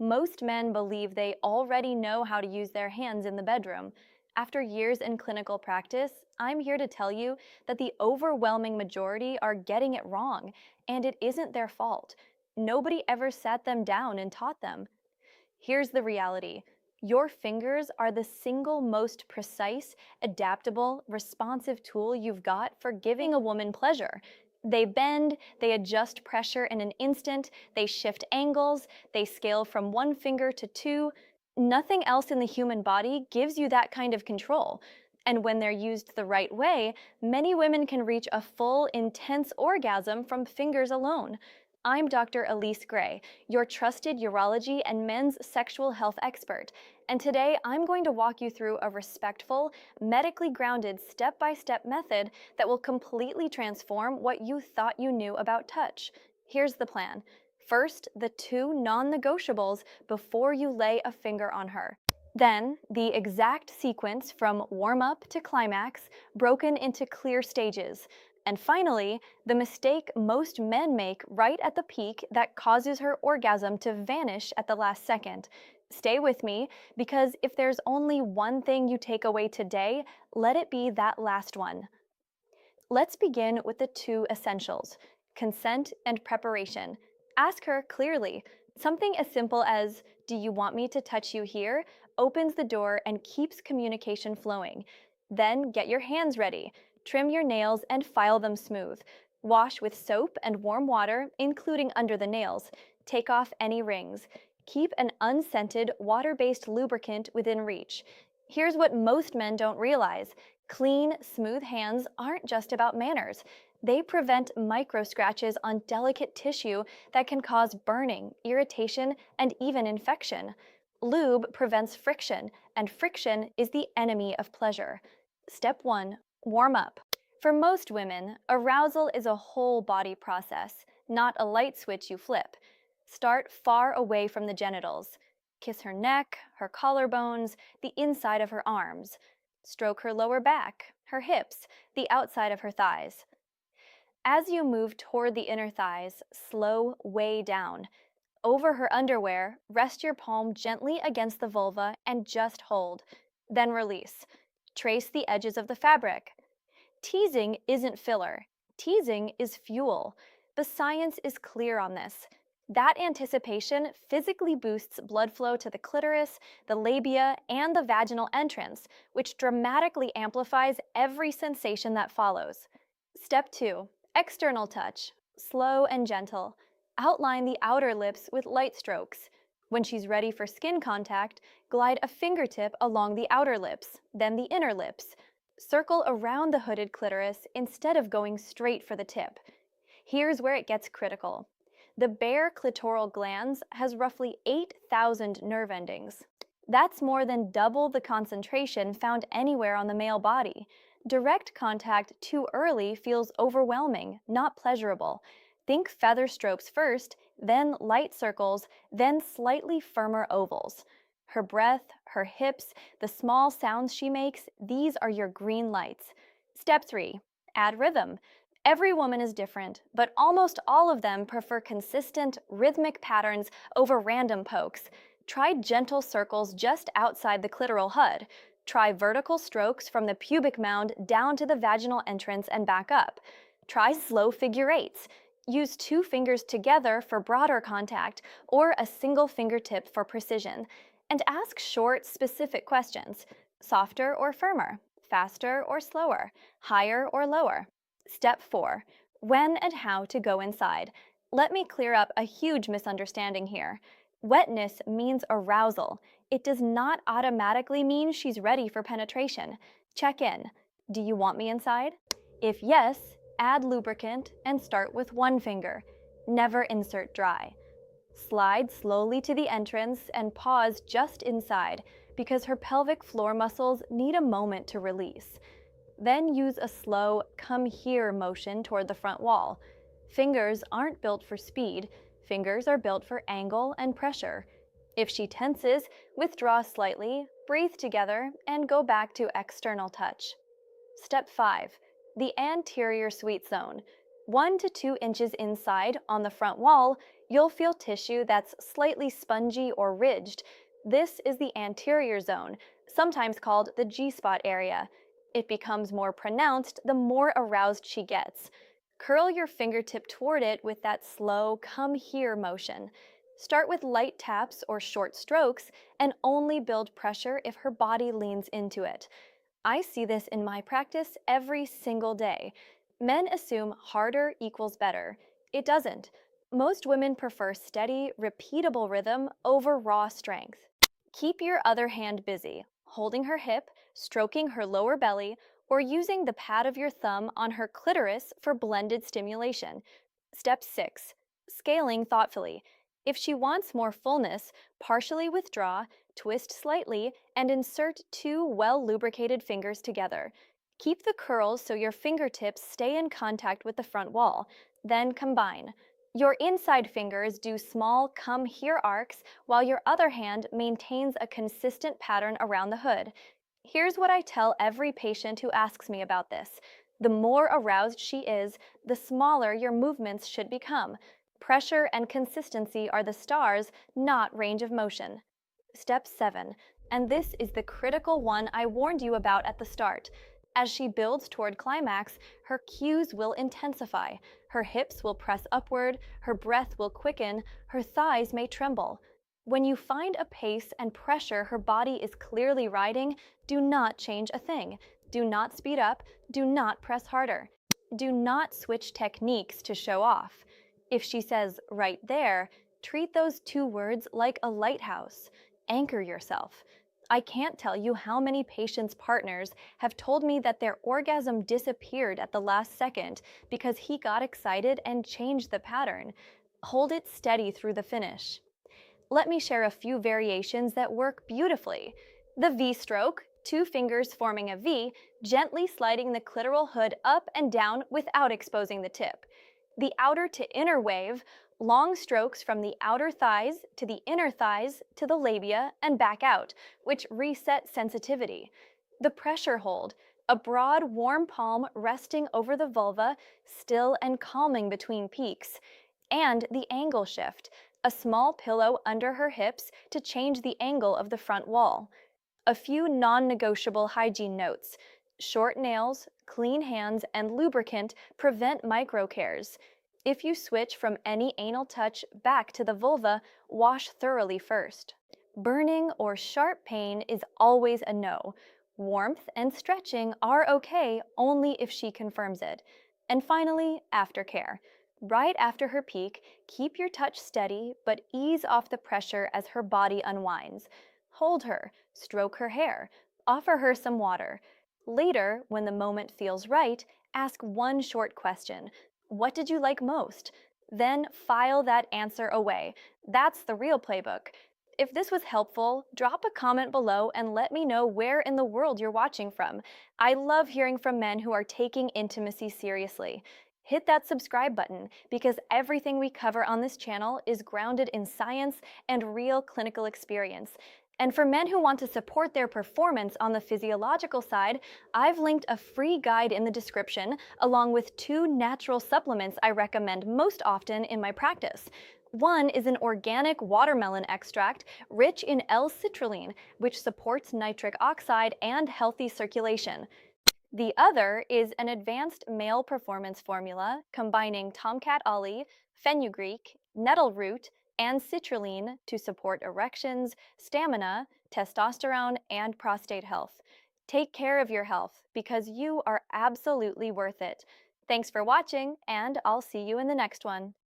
Most men believe they already know how to use their hands in the bedroom. After years in clinical practice, I'm here to tell you that the overwhelming majority are getting it wrong, and it isn't their fault. Nobody ever sat them down and taught them. Here's the reality. Your fingers are the single most precise, adaptable, responsive tool you've got for giving a woman pleasure. They bend, they adjust pressure in an instant, they shift angles, they scale from one finger to two. Nothing else in the human body gives you that kind of control. And when they're used the right way, many women can reach a full, intense orgasm from fingers alone. I'm Dr. Elise Gray, your trusted urology and men's sexual health expert, and today I'm going to walk you through a respectful, medically grounded step-by-step method that will completely transform what you thought you knew about touch. Here's the plan. First, the two non-negotiables before you lay a finger on her. Then, the exact sequence from warm-up to climax, broken into clear stages. And finally, the mistake most men make right at the peak that causes her orgasm to vanish at the last second. Stay with me, because if there's only one thing you take away today, let it be that last one. Let's begin with the two essentials: consent and preparation. Ask her clearly. Something as simple as, "Do you want me to touch you here?" opens the door and keeps communication flowing. Then get your hands ready. Trim your nails and file them smooth. Wash with soap and warm water, including under the nails. Take off any rings. Keep an unscented, water-based lubricant within reach. Here's what most men don't realize. Clean, smooth hands aren't just about manners. They prevent micro scratches on delicate tissue that can cause burning, irritation, and even infection. Lube prevents friction, and friction is the enemy of pleasure. Step 1. Warm up. For most women, arousal is a whole body process, not a light switch you flip. Start far away from the genitals. Kiss her neck, her collarbones, the inside of her arms. Stroke her lower back, her hips, the outside of her thighs. As you move toward the inner thighs, slow way down. Over her underwear, rest your palm gently against the vulva and just hold. Then release. Trace the edges of the fabric. Teasing isn't filler. Teasing is fuel. The science is clear on this. That anticipation physically boosts blood flow to the clitoris, the labia, and the vaginal entrance, which dramatically amplifies every sensation that follows. Step 2. External touch. Slow and gentle. Outline the outer lips with light strokes. When she's ready for skin contact, glide a fingertip along the outer lips, then the inner lips. Circle around the hooded clitoris instead of going straight for the tip. Here's where it gets critical. The bare clitoral glans has roughly 8,000 nerve endings. That's more than double the concentration found anywhere on the male body. Direct contact too early feels overwhelming, not pleasurable. Think feather strokes first, then light circles, then slightly firmer ovals. Her breath, her hips, the small sounds she makes, these are your green lights. Step 3. Add rhythm. Every woman is different, but almost all of them prefer consistent, rhythmic patterns over random pokes. Try gentle circles just outside the clitoral HUD. Try vertical strokes from the pubic mound down to the vaginal entrance and back up. Try slow figure eights. Use two fingers together for broader contact, or a single fingertip for precision. And ask short, specific questions. Softer or firmer? Faster or slower? Higher or lower? Step 4. When and how to go inside. Let me clear up a huge misunderstanding here. Wetness means arousal. It does not automatically mean she's ready for penetration. Check in. Do you want me inside? If yes, add lubricant and start with one finger. Never insert dry. Slide slowly to the entrance and pause just inside, because her pelvic floor muscles need a moment to release. Then use a slow "come here" motion toward the front wall. Fingers aren't built for speed. Fingers are built for angle and pressure. If she tenses, withdraw slightly, breathe together, and go back to external touch. Step 5. The anterior sweet zone. 1 to 2 inches inside on the front wall, You'll feel tissue that's slightly spongy or ridged. This is the anterior zone, sometimes called the G spot area. It becomes more pronounced the more aroused she gets. Curl your fingertip toward it with that slow, come here motion. Start with light taps or short strokes and only build pressure if her body leans into it. I see this in my practice every single day. Men assume harder equals better. It doesn't. Most women prefer steady, repeatable rhythm over raw strength. Keep your other hand busy, holding her hip, stroking her lower belly, or using the pad of your thumb on her clitoris for blended stimulation. Step 6. Scaling thoughtfully. If she wants more fullness, partially withdraw, twist slightly, and insert two well-lubricated fingers together. Keep the curls so your fingertips stay in contact with the front wall. Then combine. Your inside fingers do small come here arcs while your other hand maintains a consistent pattern around the hood. Here's what I tell every patient who asks me about this. The more aroused she is, the smaller your movements should become. Pressure and consistency are the stars, not range of motion. Step 7, and this is the critical one I warned you about at the start. As she builds toward climax, her cues will intensify. Her hips will press upward, her breath will quicken, her thighs may tremble. When you find a pace and pressure her body is clearly riding, do not change a thing. Do not speed up, do not press harder. Do not switch techniques to show off. If she says right there, treat those two words like a lighthouse. Anchor yourself. I can't tell you how many patients' partners have told me that their orgasm disappeared at the last second because he got excited and changed the pattern. Hold it steady through the finish. Let me share a few variations that work beautifully. The V-stroke, two fingers forming a V, gently sliding the clitoral hood up and down without exposing the tip. The outer to inner wave, long strokes from the outer thighs to the inner thighs to the labia and back out, which reset sensitivity. The pressure hold, a broad, warm palm resting over the vulva, still and calming between peaks. And the angle shift, a small pillow under her hips to change the angle of the front wall. A few non-negotiable hygiene notes. Short nails, clean hands, and lubricant prevent microcares. If you switch from any anal touch back to the vulva, wash thoroughly first. Burning or sharp pain is always a no. Warmth and stretching are okay only if she confirms it. And finally, aftercare. Right after her peak, keep your touch steady but ease off the pressure as her body unwinds. Hold her, stroke her hair, offer her some water. Later, when the moment feels right, ask one short question. What did you like most? Then file that answer away. That's the real playbook. If this was helpful, drop a comment below and let me know where in the world you're watching from. I love hearing from men who are taking intimacy seriously. Hit that subscribe button because everything we cover on this channel is grounded in science and real clinical experience. And for men who want to support their performance on the physiological side, I've linked a free guide in the description along with two natural supplements I recommend most often in my practice. One is an organic watermelon extract rich in L-citrulline, which supports nitric oxide and healthy circulation. The other is an advanced male performance formula combining Tomcat Ollie, fenugreek, nettle root, and citrulline to support erections, stamina, testosterone, and prostate health. Take care of your health because you are absolutely worth it. Thanks for watching, and I'll see you in the next one.